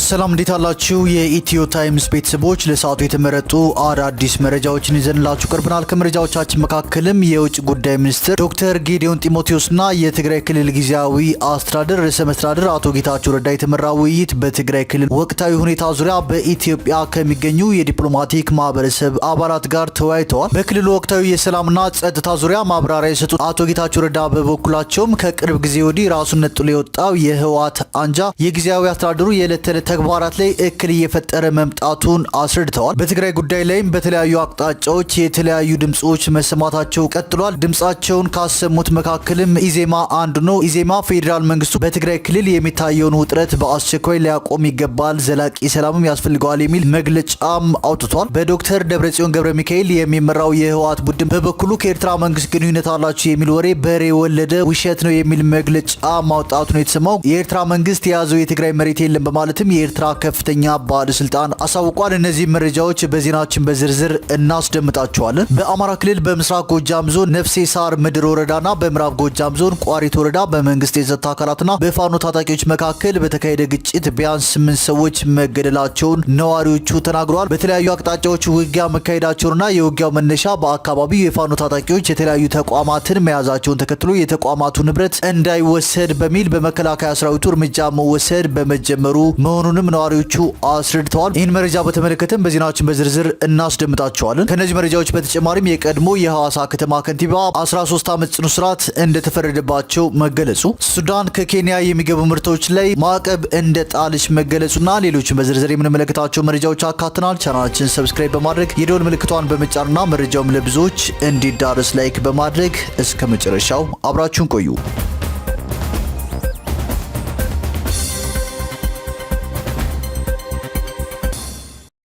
ሰላም እንዴት አላችሁ የኢትዮ ታይምስ ቤተሰቦች ለሰዓቱ የተመረጡ አዳዲስ መረጃዎችን ይዘንላችሁ ቀርበናል። ከመረጃዎቻችን መካከልም የውጭ ጉዳይ ሚኒስትር ዶክተር ጌዲዮን ጢሞቴዎስና የትግራይ ክልል ጊዜያዊ አስተዳደር ርዕሰ መስተዳድር አቶ ጌታቸው ረዳ የተመራ ውይይት በትግራይ ክልል ወቅታዊ ሁኔታ ዙሪያ በኢትዮጵያ ከሚገኙ የዲፕሎማቲክ ማህበረሰብ አባላት ጋር ተወያይተዋል። በክልሉ ወቅታዊ የሰላምና ጸጥታ ዙሪያ ማብራሪያ የሰጡት አቶ ጌታቸው ረዳ በበኩላቸውም ከቅርብ ጊዜ ወዲህ ራሱን ነጥሎ የወጣው የህወሓት አንጃ የጊዜያዊ አስተዳደሩ የዕለት ተዕለት ተግባራት ላይ እክል እየፈጠረ መምጣቱን አስረድተዋል። በትግራይ ጉዳይ ላይም በተለያዩ አቅጣጫዎች የተለያዩ ድምጾች መሰማታቸው ቀጥሏል። ድምጻቸውን ካሰሙት መካከልም ኢዜማ አንዱ ነው። ኢዜማ ፌዴራል መንግስቱ በትግራይ ክልል የሚታየውን ውጥረት በአስቸኳይ ሊያቆም ይገባል፣ ዘላቂ ሰላምም ያስፈልገዋል የሚል መግለጫም አውጥቷል። በዶክተር ደብረጽዮን ገብረ ሚካኤል የሚመራው የህወሓት ቡድን በበኩሉ ከኤርትራ መንግስት ግንኙነት አላችሁ የሚል ወሬ በሬ ወለደ ውሸት ነው የሚል መግለጫ ማውጣቱ ነው የተሰማው። የኤርትራ መንግስት የያዘው የትግራይ መሬት የለም በማለትም የኤርትራ ከፍተኛ ባለስልጣን አሳውቋል። እነዚህ መረጃዎች በዜናችን በዝርዝር እናስደምጣቸዋለን። በአማራ ክልል በምስራቅ ጎጃም ዞን ነፍሴ ሳር ምድር ወረዳና በምዕራብ ጎጃም ዞን ቋሪት ወረዳ በመንግስት የጸጥታ አካላትና በፋኖ ታጣቂዎች መካከል በተካሄደ ግጭት ቢያንስ 8 ሰዎች መገደላቸውን ነዋሪዎቹ ተናግረዋል። በተለያዩ አቅጣጫዎች ውጊያ መካሄዳቸውንና የውጊያው መነሻ በአካባቢው የፋኖ ታጣቂዎች የተለያዩ ተቋማትን መያዛቸውን ተከትሎ የተቋማቱ ንብረት እንዳይወሰድ በሚል በመከላከያ ሰራዊቱ እርምጃ መወሰድ በመጀመሩ መሆኑንም ነዋሪዎቹ አስረድተዋል። ይህን መረጃ በተመለከተም በዜናችን በዝርዝር እናስደምጣቸዋለን። ከነዚህ መረጃዎች በተጨማሪም የቀድሞ የሐዋሳ ከተማ ከንቲባ 13 ዓመት ጽኑ እስራት እንደተፈረደባቸው መገለጹ፣ ሱዳን ከኬንያ የሚገቡ ምርቶች ላይ ማዕቀብ እንደጣለች መገለጹና ሌሎችን በዝርዝር የምንመለከታቸው መረጃዎች አካተናል። ቻናላችን ሰብስክራይብ በማድረግ የደወል ምልክቷን በመጫንና መረጃውም ለብዙዎች እንዲዳረስ ላይክ በማድረግ እስከ መጨረሻው አብራችሁን ቆዩ።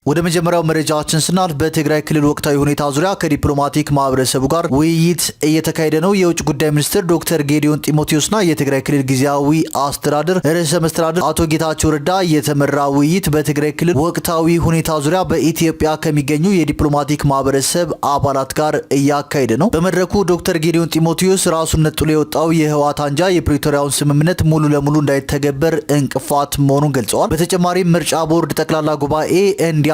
ወደ መጀመሪያው መረጃችን ስናልፍ በትግራይ ክልል ወቅታዊ ሁኔታ ዙሪያ ከዲፕሎማቲክ ማህበረሰቡ ጋር ውይይት እየተካሄደ ነው። የውጭ ጉዳይ ሚኒስትር ዶክተር ጌዲዮን ጢሞቴዎስና የትግራይ ክልል ጊዜያዊ አስተዳደር ርዕሰ መስተዳድር አቶ ጌታቸው ረዳ የተመራ ውይይት በትግራይ ክልል ወቅታዊ ሁኔታ ዙሪያ በኢትዮጵያ ከሚገኙ የዲፕሎማቲክ ማህበረሰብ አባላት ጋር እያካሄደ ነው። በመድረኩ ዶክተር ጌዲዮን ጢሞቴዎስ ራሱን ነጥሎ የወጣው የህወሓት አንጃ የፕሪቶሪያውን ስምምነት ሙሉ ለሙሉ እንዳይተገበር እንቅፋት መሆኑን ገልጸዋል። በተጨማሪም ምርጫ ቦርድ ጠቅላላ ጉባኤ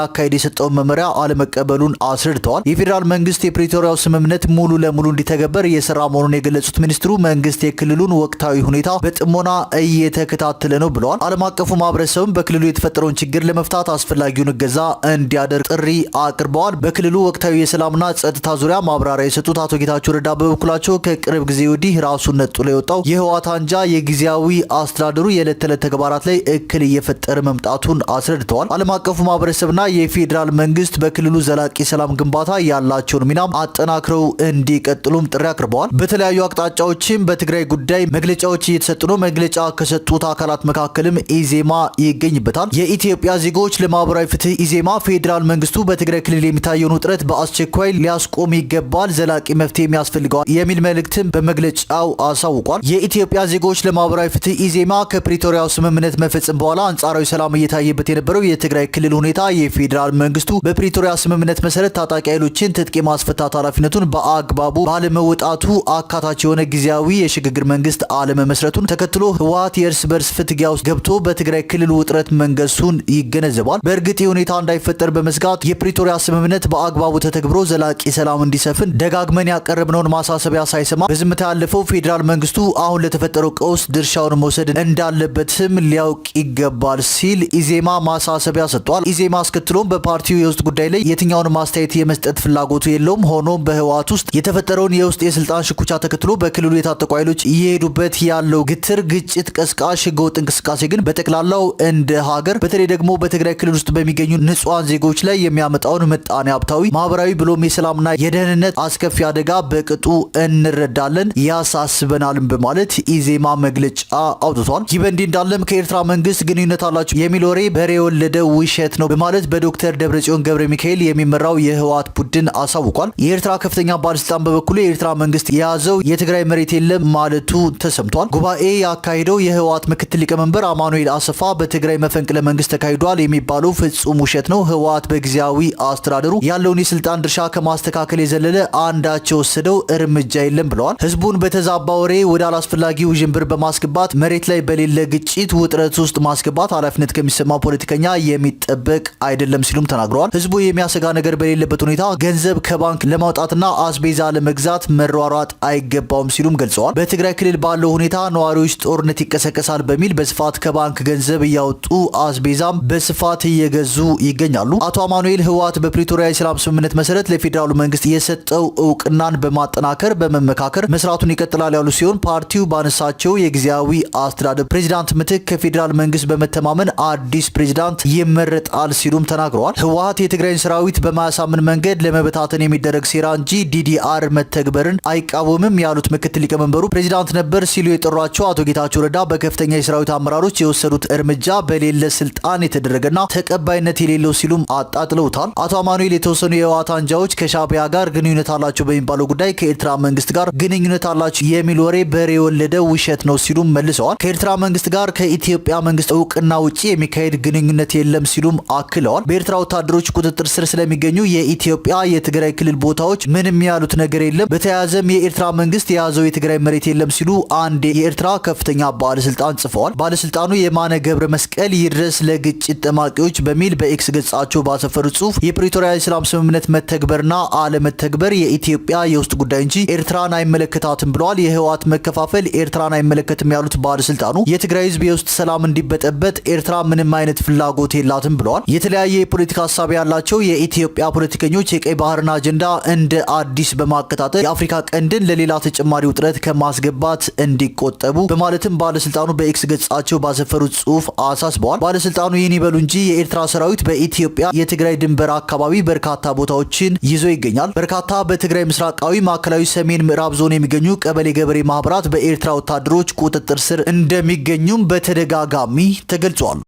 አካሄድ የሰጠውን መመሪያ አለመቀበሉን አስረድተዋል። የፌዴራል መንግስት የፕሪቶሪያው ስምምነት ሙሉ ለሙሉ እንዲተገበር እየሰራ መሆኑን የገለጹት ሚኒስትሩ መንግስት የክልሉን ወቅታዊ ሁኔታ በጥሞና እየተከታተለ ነው ብለዋል። ዓለም አቀፉ ማህበረሰብም በክልሉ የተፈጠረውን ችግር ለመፍታት አስፈላጊውን እገዛ እንዲያደርግ ጥሪ አቅርበዋል። በክልሉ ወቅታዊ የሰላምና ጸጥታ ዙሪያ ማብራሪያ የሰጡት አቶ ጌታቸው ረዳ በበኩላቸው ከቅርብ ጊዜ ወዲህ ራሱን ነጥሎ የወጣው የህወሓት አንጃ የጊዜያዊ አስተዳደሩ የዕለት ተዕለት ተግባራት ላይ እክል እየፈጠረ መምጣቱን አስረድተዋል። ዓለም አቀፉ ማህበረሰብና የፌዴራል መንግስት በክልሉ ዘላቂ ሰላም ግንባታ ያላቸውን ሚናም አጠናክረው እንዲቀጥሉም ጥሪ አቅርበዋል። በተለያዩ አቅጣጫዎችም በትግራይ ጉዳይ መግለጫዎች እየተሰጡ ነው። መግለጫ ከሰጡት አካላት መካከልም ኢዜማ ይገኝበታል። የኢትዮጵያ ዜጎች ለማህበራዊ ፍትህ ኢዜማ ፌዴራል መንግስቱ በትግራይ ክልል የሚታየውን ውጥረት በአስቸኳይ ሊያስቆም ይገባል፣ ዘላቂ መፍትሄ የሚያስፈልገዋል የሚል መልእክትም በመግለጫው አሳውቋል። የኢትዮጵያ ዜጎች ለማህበራዊ ፍትህ ኢዜማ ከፕሪቶሪያው ስምምነት መፈጸም በኋላ አንጻራዊ ሰላም እየታየበት የነበረው የትግራይ ክልል ሁኔታ ፌዴራል መንግስቱ በፕሪቶሪያ ስምምነት መሰረት ታጣቂ ኃይሎችን ትጥቅ የማስፈታት ኃላፊነቱን በአግባቡ ባለመወጣቱ አካታች የሆነ ጊዜያዊ የሽግግር መንግስት አለመመስረቱን ተከትሎ ህወሓት የእርስ በርስ ፍትጊያ ውስጥ ገብቶ በትግራይ ክልል ውጥረት መንገሱን ይገነዘባል። በእርግጥ ሁኔታ እንዳይፈጠር በመስጋት የፕሪቶሪያ ስምምነት በአግባቡ ተተግብሮ ዘላቂ ሰላም እንዲሰፍን ደጋግመን ያቀረብነውን ማሳሰቢያ ሳይሰማ በዝምታ ያለፈው ፌዴራል መንግስቱ አሁን ለተፈጠረው ቀውስ ድርሻውን መውሰድ እንዳለበትም ሊያውቅ ይገባል ሲል ኢዜማ ማሳሰቢያ ሰጥቷል። ኢዜማ አስከትሎም በፓርቲው የውስጥ ጉዳይ ላይ የትኛውን ማስተያየት የመስጠት ፍላጎቱ የለውም። ሆኖም በህወሓት ውስጥ የተፈጠረውን የውስጥ የስልጣን ሽኩቻ ተከትሎ በክልሉ የታጠቁ ኃይሎች እየሄዱበት ያለው ግትር ግጭት ቀስቃሽ ህገወጥ እንቅስቃሴ ግን በጠቅላላው እንደ ሀገር በተለይ ደግሞ በትግራይ ክልል ውስጥ በሚገኙ ንጹሃን ዜጎች ላይ የሚያመጣውን ምጣኔ ሀብታዊ፣ ማህበራዊ ብሎም የሰላምና የደህንነት አስከፊ አደጋ በቅጡ እንረዳለን፣ ያሳስበናልም በማለት ኢዜማ መግለጫ አውጥቷል። ይህ በእንዲህ እንዳለም ከኤርትራ መንግስት ግንኙነት አላቸው የሚል ወሬ በሬ የወለደ ውሸት ነው በማለት በዶክተር ደብረጽዮን ገብረ ሚካኤል የሚመራው የህወሓት ቡድን አሳውቋል። የኤርትራ ከፍተኛ ባለስልጣን በበኩሉ የኤርትራ መንግስት የያዘው የትግራይ መሬት የለም ማለቱ ተሰምቷል። ጉባኤ ያካሄደው የህወሓት ምክትል ሊቀመንበር አማኑኤል አሰፋ በትግራይ መፈንቅለ መንግስት ተካሂዷል የሚባለው ፍጹም ውሸት ነው፣ ህወሓት በጊዜያዊ አስተዳደሩ ያለውን የስልጣን ድርሻ ከማስተካከል የዘለለ አንዳች የወሰደው እርምጃ የለም ብለዋል። ህዝቡን በተዛባ ወሬ ወደ አላስፈላጊ ውዥንብር በማስገባት መሬት ላይ በሌለ ግጭት ውጥረት ውስጥ ማስገባት ኃላፊነት ከሚሰማው ፖለቲከኛ የሚጠበቅ አይደለም ሲሉም ተናግረዋል። ህዝቡ የሚያሰጋ ነገር በሌለበት ሁኔታ ገንዘብ ከባንክ ለማውጣትና አስቤዛ ለመግዛት መሯሯጥ አይገባውም ሲሉም ገልጸዋል። በትግራይ ክልል ባለው ሁኔታ ነዋሪዎች ጦርነት ይቀሰቀሳል በሚል በስፋት ከባንክ ገንዘብ እያወጡ አስቤዛም በስፋት እየገዙ ይገኛሉ። አቶ አማኑኤል ህወሓት በፕሪቶሪያ የሰላም ስምምነት መሰረት ለፌዴራሉ መንግስት የሰጠው እውቅናን በማጠናከር በመመካከር መስራቱን ይቀጥላል ያሉ ሲሆን ፓርቲው ባነሳቸው የጊዜያዊ አስተዳደር ፕሬዚዳንት ምትክ ከፌዴራል መንግስት በመተማመን አዲስ ፕሬዚዳንት ይመረጣል ሲሉም ተናግረዋል። ህወሓት የትግራይን ሰራዊት በማያሳምን መንገድ ለመበታተን የሚደረግ ሴራ እንጂ ዲዲአር መተግበርን አይቃወምም ያሉት ምክትል ሊቀመንበሩ ፕሬዚዳንት ነበር ሲሉ የጠሯቸው አቶ ጌታቸው ረዳ በከፍተኛ የሰራዊት አመራሮች የወሰዱት እርምጃ በሌለ ስልጣን የተደረገና ተቀባይነት የሌለው ሲሉም አጣጥለውታል። አቶ አማኑኤል የተወሰኑ የህወሓት አንጃዎች ከሻዕቢያ ጋር ግንኙነት አላቸው በሚባለው ጉዳይ ከኤርትራ መንግስት ጋር ግንኙነት አላቸው የሚል ወሬ በሬ የወለደ ውሸት ነው ሲሉም መልሰዋል። ከኤርትራ መንግስት ጋር ከኢትዮጵያ መንግስት እውቅና ውጪ የሚካሄድ ግንኙነት የለም ሲሉም አክለዋል። በኤርትራ ወታደሮች ቁጥጥር ስር ስለሚገኙ የኢትዮጵያ የትግራይ ክልል ቦታዎች ምንም ያሉት ነገር የለም። በተያያዘም የኤርትራ መንግስት የያዘው የትግራይ መሬት የለም ሲሉ አንድ የኤርትራ ከፍተኛ ባለስልጣን ጽፈዋል። ባለስልጣኑ የማነ ገብረ መስቀል ይድረስ ለግጭት ጠማቂዎች በሚል በኤክስ ገጻቸው ባሰፈሩ ጽሁፍ የፕሪቶሪያ የሰላም ስምምነት መተግበርና አለመተግበር የኢትዮጵያ የውስጥ ጉዳይ እንጂ ኤርትራን አይመለከታትም ብለዋል። የህወሓት መከፋፈል ኤርትራን አይመለከትም ያሉት ባለስልጣኑ የትግራይ ህዝብ የውስጥ ሰላም እንዲበጠበጥ ኤርትራ ምንም አይነት ፍላጎት የላትም ብለዋል። የተለያየ የፖለቲካ ሀሳብ ያላቸው የኢትዮጵያ ፖለቲከኞች የቀይ ባህርን አጀንዳ እንደ አዲስ በማቀጣጠል የአፍሪካ ቀንድን ለሌላ ተጨማሪ ውጥረት ከማስገባት እንዲቆጠቡ በማለትም ባለስልጣኑ በኤክስ ገጻቸው ባሰፈሩት ጽሁፍ አሳስበዋል። ባለስልጣኑ ይህን ይበሉ እንጂ የኤርትራ ሰራዊት በኢትዮጵያ የትግራይ ድንበር አካባቢ በርካታ ቦታዎችን ይዞ ይገኛል። በርካታ በትግራይ ምስራቃዊ፣ ማዕከላዊ፣ ሰሜን ምዕራብ ዞን የሚገኙ ቀበሌ ገበሬ ማህበራት በኤርትራ ወታደሮች ቁጥጥር ስር እንደሚገኙም በተደጋጋሚ ተገልጿል።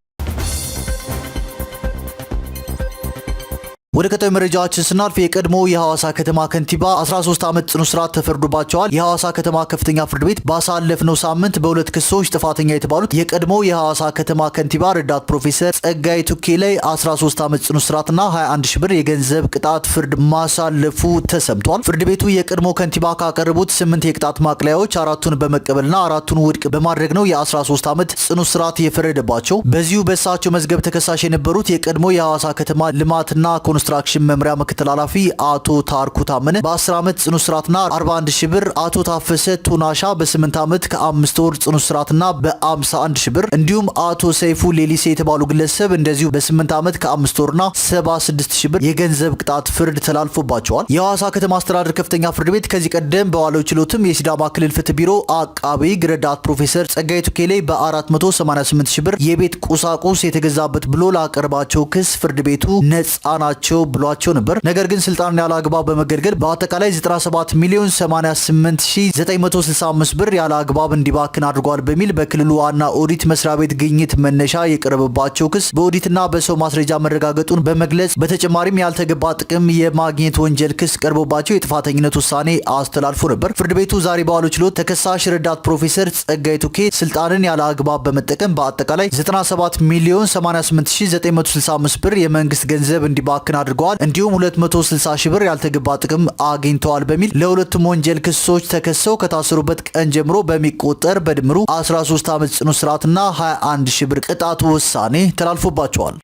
ወደ ቀጣዩ መረጃችን ስናልፍ የቀድሞ የሐዋሳ ከተማ ከንቲባ 13 ዓመት ጽኑ እስራት ተፈርዶባቸዋል። የሐዋሳ ከተማ ከፍተኛ ፍርድ ቤት ባሳለፍነው ሳምንት በሁለት ክሶች ጥፋተኛ የተባሉት የቀድሞ የሐዋሳ ከተማ ከንቲባ ረዳት ፕሮፌሰር ጸጋይ ቱኬ ላይ 13 ዓመት ጽኑ እስራትና 21 ሺህ ብር የገንዘብ ቅጣት ፍርድ ማሳለፉ ተሰምቷል። ፍርድ ቤቱ የቀድሞ ከንቲባ ካቀረቡት 8 የቅጣት ማቅለያዎች 4ቱን በመቀበልና 4ቱን ውድቅ በማድረግ ነው የ13 ዓመት ጽኑ እስራት የፈረደባቸው። በዚሁ በእሳቸው መዝገብ ተከሳሽ የነበሩት የቀድሞ የሐዋሳ ከተማ ልማትና ኮንስትራክሽን መምሪያ ምክትል ኃላፊ አቶ ታርኩ ታመነ በ10 ዓመት ጽኑ እስራትና 41 ሺህ ብር፣ አቶ ታፈሰ ቱናሻ በ8 ዓመት ከ5 ወር ጽኑ እስራትና በ51 ሺህ ብር እንዲሁም አቶ ሰይፉ ሌሊሴ የተባሉ ግለሰብ እንደዚሁ በ8 ዓመት ከ5 ወርና 76 ሺህ ብር የገንዘብ ቅጣት ፍርድ ተላልፎባቸዋል። የሐዋሳ ከተማ አስተዳደር ከፍተኛ ፍርድ ቤት ከዚህ ቀደም በዋለው ችሎትም የሲዳማ ክልል ፍትህ ቢሮ አቃቤ ሕግ ረዳት ፕሮፌሰር ጸጋይ ቱኬ ላይ በ488 ሺህ ብር የቤት ቁሳቁስ የተገዛበት ብሎ ላቀረባቸው ክስ ፍርድ ቤቱ ነፃ ናቸው ብሏቸው ነበር። ነገር ግን ስልጣንን ያለ አግባብ በመገልገል በአጠቃላይ 97,088,965 ብር ያለ አግባብ እንዲባክን አድርጓል በሚል በክልሉ ዋና ኦዲት መስሪያ ቤት ግኝት መነሻ የቀረበባቸው ክስ በኦዲትና በሰው ማስረጃ መረጋገጡን በመግለጽ በተጨማሪም ያልተገባ ጥቅም የማግኘት ወንጀል ክስ ቀርቦባቸው የጥፋተኝነት ውሳኔ አስተላልፎ ነበር። ፍርድ ቤቱ ዛሬ በዋለው ችሎት ተከሳሽ ረዳት ፕሮፌሰር ጸጋይ ቱኬ ስልጣንን ያለ አግባብ በመጠቀም በአጠቃላይ 97,088,965 ብር የመንግስት ገንዘብ እንዲባክን አድርገዋል፣ እንዲሁም 260 ሺህ ብር ያልተገባ ጥቅም አግኝተዋል በሚል ለሁለቱም ወንጀል ክሶች ተከሰው ከታሰሩበት ቀን ጀምሮ በሚቆጠር በድምሩ 13 ዓመት ጽኑ እስራትና 21 ሺህ ብር ቅጣት ውሳኔ ተላልፎባቸዋል።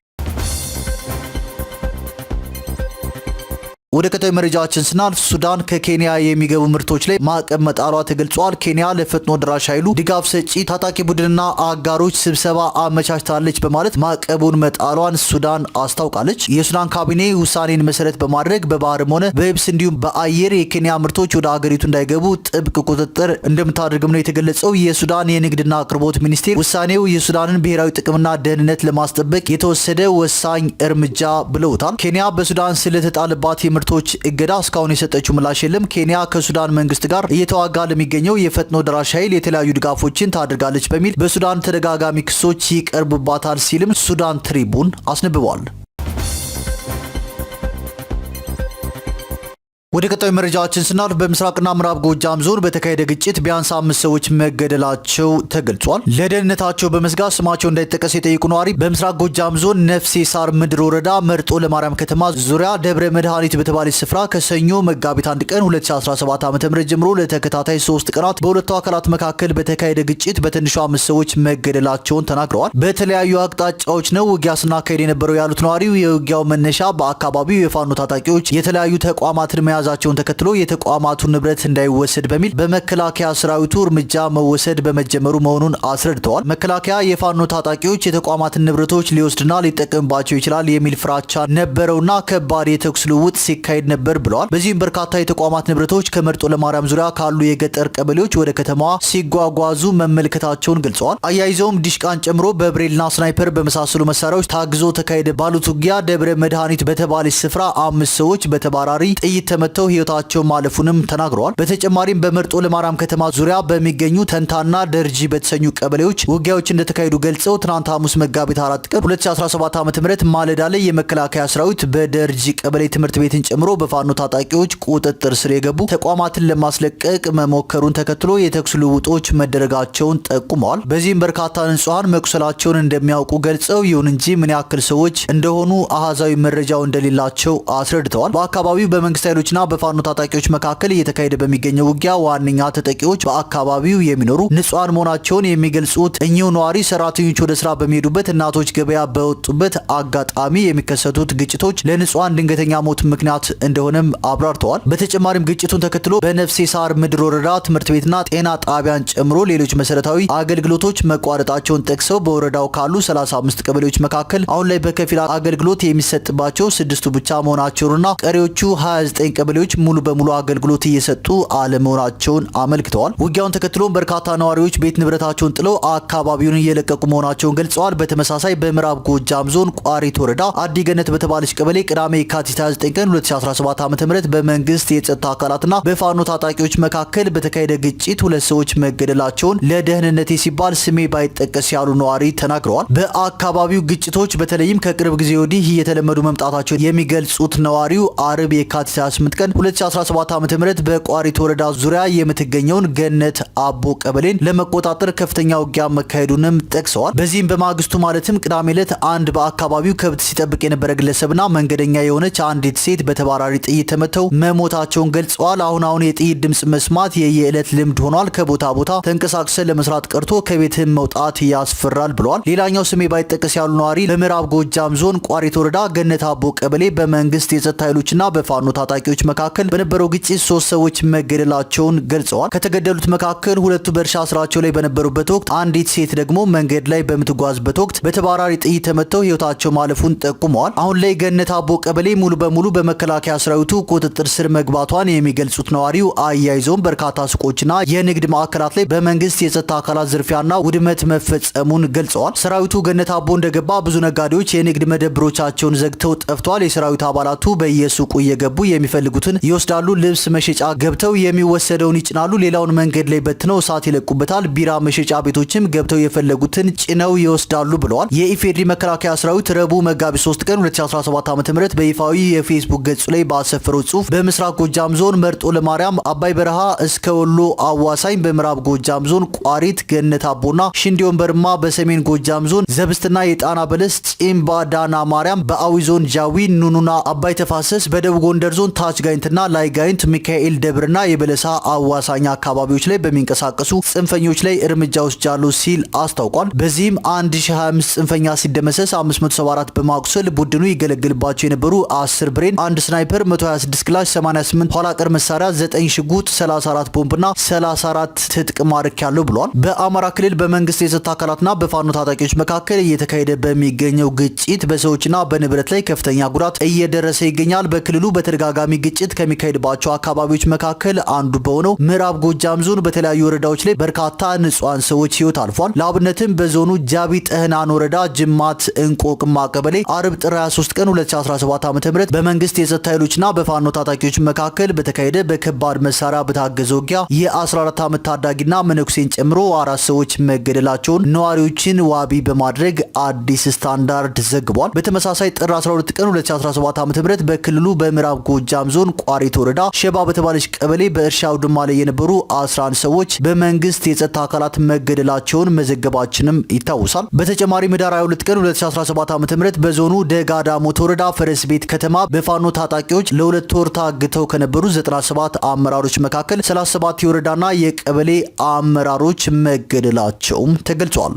ወደ ቀጣዩ መረጃችን ስናልፍ ሱዳን ከኬንያ የሚገቡ ምርቶች ላይ ማዕቀብ መጣሏ ተገልጿል። ኬንያ ለፈጥኖ ደራሽ ኃይሉ ድጋፍ ሰጪ ታጣቂ ቡድንና አጋሮች ስብሰባ አመቻችታለች በማለት ማዕቀቡን መጣሏን ሱዳን አስታውቃለች። የሱዳን ካቢኔ ውሳኔን መሰረት በማድረግ በባህርም ሆነ በየብስ እንዲሁም በአየር የኬንያ ምርቶች ወደ ሀገሪቱ እንዳይገቡ ጥብቅ ቁጥጥር እንደምታደርግም ነው የተገለጸው። የሱዳን የንግድና አቅርቦት ሚኒስቴር ውሳኔው የሱዳንን ብሔራዊ ጥቅምና ደህንነት ለማስጠበቅ የተወሰደ ወሳኝ እርምጃ ብለውታል። ኬንያ በሱዳን ስለተጣለባት ምርቶች እገዳ እስካሁን የሰጠችው ምላሽ የለም። ኬንያ ከሱዳን መንግስት ጋር እየተዋጋ ለሚገኘው የፈጥኖ ደራሽ ኃይል የተለያዩ ድጋፎችን ታደርጋለች በሚል በሱዳን ተደጋጋሚ ክሶች ይቀርቡባታል ሲልም ሱዳን ትሪቡን አስነብቧል። ወደ ቀጣዩ መረጃችን ስናልፍ በምስራቅና ምዕራብ ጎጃም ዞን በተካሄደ ግጭት ቢያንስ 5 ሰዎች መገደላቸው ተገልጿል። ለደህንነታቸው በመስጋት ስማቸው እንዳይጠቀስ የጠየቁ ነዋሪ በምስራቅ ጎጃም ዞን ነፍሴ ሳር ምድር ወረዳ መርጦ ለማርያም ከተማ ዙሪያ ደብረ መድኃኒት በተባለች ስፍራ ከሰኞ መጋቢት 1 ቀን 2017 ዓ.ም ጀምሮ ለተከታታይ 3 ቀናት በሁለቱ አካላት መካከል በተካሄደ ግጭት በትንሹ 5 ሰዎች መገደላቸውን ተናግረዋል። በተለያዩ አቅጣጫዎች ነው ውጊያ ስናካሄድ የነበረው ያሉት ነዋሪው የውጊያው መነሻ በአካባቢው የፋኖ ታጣቂዎች የተለያዩ ተቋማትን መያዛቸውን ተከትሎ የተቋማቱ ንብረት እንዳይወሰድ በሚል በመከላከያ ሰራዊቱ እርምጃ መወሰድ በመጀመሩ መሆኑን አስረድተዋል። መከላከያ የፋኖ ታጣቂዎች የተቋማትን ንብረቶች ሊወስድና ሊጠቀምባቸው ይችላል የሚል ፍራቻ ነበረውና ከባድ የተኩስ ልውውጥ ሲካሄድ ነበር ብለዋል። በዚህም በርካታ የተቋማት ንብረቶች ከመርጦ ለማርያም ዙሪያ ካሉ የገጠር ቀበሌዎች ወደ ከተማዋ ሲጓጓዙ መመልከታቸውን ገልጸዋል። አያይዘውም ዲሽቃን ጨምሮ በብሬልና ስናይፐር በመሳሰሉ መሳሪያዎች ታግዞ ተካሄደ ባሉት ውጊያ ደብረ መድኃኒት በተባለች ስፍራ 5 ሰዎች በተባራሪ ጥይት ተመተው ህይወታቸው ማለፉንም ተናግረዋል። በተጨማሪም በመርጦ ለማርያም ከተማ ዙሪያ በሚገኙ ተንታና ደርጂ በተሰኙ ቀበሌዎች ውጊያዎች እንደተካሄዱ ገልጸው ትናንት ሐሙስ መጋቢት 4 ቀን 2017 ዓ.ም ማለዳ ላይ የመከላከያ ሰራዊት በደርጂ ቀበሌ ትምህርት ቤትን ጨምሮ በፋኖ ታጣቂዎች ቁጥጥር ስር የገቡ ተቋማትን ለማስለቀቅ መሞከሩን ተከትሎ የተኩስ ልውውጦች መደረጋቸውን ጠቁመዋል። በዚህም በርካታ ንጹሃን መቁሰላቸውን እንደሚያውቁ ገልጸው ይሁን እንጂ ምን ያክል ሰዎች እንደሆኑ አሃዛዊ መረጃው እንደሌላቸው አስረድተዋል። በአካባቢው በመንግስት ኃይሎችና በፋኖ ታጣቂዎች መካከል እየተካሄደ በሚገኘው ውጊያ ዋነኛ ተጠቂዎች በአካባቢው የሚኖሩ ንጹሃን መሆናቸውን የሚገልጹት እኚሁ ነዋሪ ሰራተኞች ወደ ስራ በሚሄዱበት፣ እናቶች ገበያ በወጡበት አጋጣሚ የሚከሰቱት ግጭቶች ለንጹሃን ድንገተኛ ሞት ምክንያት እንደሆነም አብራርተዋል። በተጨማሪም ግጭቱን ተከትሎ በነፍሴ ሳር ምድር ወረዳ ትምህርት ቤትና ጤና ጣቢያን ጨምሮ ሌሎች መሰረታዊ አገልግሎቶች መቋረጣቸውን ጠቅሰው በወረዳው ካሉ 35 ቀበሌዎች መካከል አሁን ላይ በከፊል አገልግሎት የሚሰጥባቸው 6ቱ ብቻ መሆናቸውንና ቀሪዎቹ 29 ቀበሌዎች ሙሉ በሙሉ አገልግሎት እየሰጡ አለመሆናቸውን አመልክተዋል። ውጊያውን ተከትሎ በርካታ ነዋሪዎች ቤት ንብረታቸውን ጥለው አካባቢውን እየለቀቁ መሆናቸውን ገልጸዋል። በተመሳሳይ በምዕራብ ጎጃም ዞን ቋሪት ወረዳ አዲገነት በተባለች ቀበሌ ቅዳሜ የካቲት 29 ቀን 2017 ዓ.ም በመንግስት የጸጥታ አካላትና በፋኖ ታጣቂዎች መካከል በተካሄደ ግጭት 2 ሰዎች መገደላቸውን ለደህንነቴ ሲባል ስሜ ባይጠቀስ ያሉ ነዋሪ ተናግረዋል። በአካባቢው ግጭቶች በተለይም ከቅርብ ጊዜ ወዲህ እየተለመዱ መምጣታቸውን የሚገልጹት ነዋሪው አርብ የካቲት 28 ቀን 2017 ዓ.ም በቋሪት ወረዳ ዙሪያ የምትገኘውን ገነት አቦ ቀበሌን ለመቆጣጠር ከፍተኛ ውጊያ መካሄዱንም ጠቅሰዋል። በዚህም በማግስቱ ማለትም ቅዳሜ ዕለት አንድ በአካባቢው ከብት ሲጠብቅ የነበረ ግለሰብና መንገደኛ የሆነች አንዲት ሴት በተባራሪ ጥይት ተመተው መሞታቸውን ገልጸዋል። አሁን የጥይት ድምጽ መስማት የየዕለት ልምድ ሆኗል። ከቦታ ቦታ ተንቀሳቅሰን ለመስራት ቀርቶ ከቤትም መውጣት ያስፈራል ብለዋል። ሌላኛው ስሜ ባይጠቀስ ያሉ ነዋሪ በምዕራብ ጎጃም ዞን ቋሪት ወረዳ ገነት አቦ ቀበሌ በመንግስት የጸጥታ ኃይሎችና በፋኖ ታጣቂዎች መካከል በነበረው ግጭት 3 ሰዎች መገደላቸውን ገልጸዋል። ከተገደሉት መካከል 2ቱ በእርሻ ስራቸው ላይ በነበሩበት ወቅት፣ አንዲት ሴት ደግሞ መንገድ ላይ በምትጓዝበት ወቅት በተባራሪ ጥይት ተመተው ህይወታቸው ማለፉን ጠቁመዋል። አሁን ላይ ገነት አቦ ቀበሌ ሙሉ በሙሉ በመከላከያ ሰራዊቱ ቁጥጥር ስር መግባቷን የሚገልጹት ነዋሪው አያይዘውም በርካታ ሱቆችና የንግድ ማዕከላት ላይ በመንግስት የጸጥታ አካላት ዝርፊያና ውድመት መፈጸሙን ገልጸዋል። ሰራዊቱ ገነት አቦ እንደገባ ብዙ ነጋዴዎች የንግድ መደብሮቻቸውን ዘግተው ጠፍተዋል። የሰራዊት አባላቱ በየሱቁ እየገቡ የሚፈልጉትን ይወስዳሉ። ልብስ መሸጫ ገብተው የሚወሰደውን ይጭናሉ። ሌላውን መንገድ ላይ በትነው እሳት ይለቁበታል። ቢራ መሸጫ ቤቶችም ገብተው የፈለጉትን ጭነው ይወስዳሉ ብለዋል። የኢፌዴሪ መከላከያ ሰራዊት ረቡዕ መጋቢት 3 ቀን 2017 ዓ.ም በይፋዊ የፌስቡክ ገጹ ላይ ባሰፈረው ጽሑፍ በምስራቅ ጎጃም ዞን መርጦ ለማርያም አባይ በረሃ እስከ ወሎ አዋሳኝ፣ በምዕራብ ጎጃም ዞን ቋሪት ገነት አቦና ሽንዲ ወንበርማ፣ በሰሜን ጎጃም ዞን ዘብስትና የጣና በለስ ጭምባ ዳና ማርያም፣ በአዊ ዞን ጃዊ ኑኑና አባይ ተፋሰስ፣ በደቡብ ጎንደር ዞን ታች ጋይንትና ላይ ጋይንት ሚካኤል ደብርና የበለሳ አዋሳኝ አካባቢዎች ላይ በሚንቀሳቀሱ ጽንፈኞች ላይ እርምጃ ወስጃለሁ ሲል አስታውቋል። በዚህም 1025 ጽንፈኛ ሲደመሰስ 574 በማቁሰል ቡድኑ ይገለግልባቸው የነበሩ 10 ብሬን፣ 1 ስናይፐር፣ 126 ክላሽ፣ 88 ኋላ ቀር መሳሪያ፣ 9 ሽጉጥ፣ 34 ቦምብና 34 ትጥቅ ማርክ ያለው ብሏል። በአማራ ክልል በመንግስት የጸጥታ አካላትና በፋኖ ታጣቂዎች መካከል እየተካሄደ በሚገኘው ግጭት በሰዎችና በንብረት ላይ ከፍተኛ ጉዳት እየደረሰ ይገኛል። በክልሉ በተደጋጋሚ ግጭት ከሚካሄድባቸው አካባቢዎች መካከል አንዱ በሆነው ምዕራብ ጎጃም ዞን በተለያዩ ወረዳዎች ላይ በርካታ ንጹሃን ሰዎች ህይወት አልፏል። ለአብነትም በዞኑ ጃቢ ጠህናን ወረዳ ጅማት እንቆቅማ ቀበሌ አርብ ጥር 23 ቀን 2017 ዓ.ም በመንግስት የጸጥታ ኃይሎችና በፋኖ ታጣቂዎች መካከል በተካሄደ በከባድ መሳሪያ በታገዘ ውጊያ የ14 ዓመት ታዳጊና መነኩሴን ጨምሮ 4 ሰዎች መገደላቸውን ነዋሪዎችን ዋቢ በማድረግ አዲስ ስታንዳርድ ዘግቧል። በተመሳሳይ ጥር 12 ቀን 2017 ዓ.ም በክልሉ በምዕራብ ጎጃም ዞን ዞን ቋሪት ወረዳ ሸባ በተባለች ቀበሌ በእርሻ አውድማ ላይ የነበሩ 11 ሰዎች በመንግስት የጸጥታ አካላት መገደላቸውን መዘገባችንም ይታወሳል። በተጨማሪም ህዳር 22 ቀን 2017 ዓ.ም በዞኑ ደጋዳሞት ወረዳ ፈረስ ቤት ከተማ በፋኖ ታጣቂዎች ለ2 ወር ታግተው ከነበሩ 97 አመራሮች መካከል 37 የወረዳና የቀበሌ አመራሮች መገደላቸውም ተገልጿል።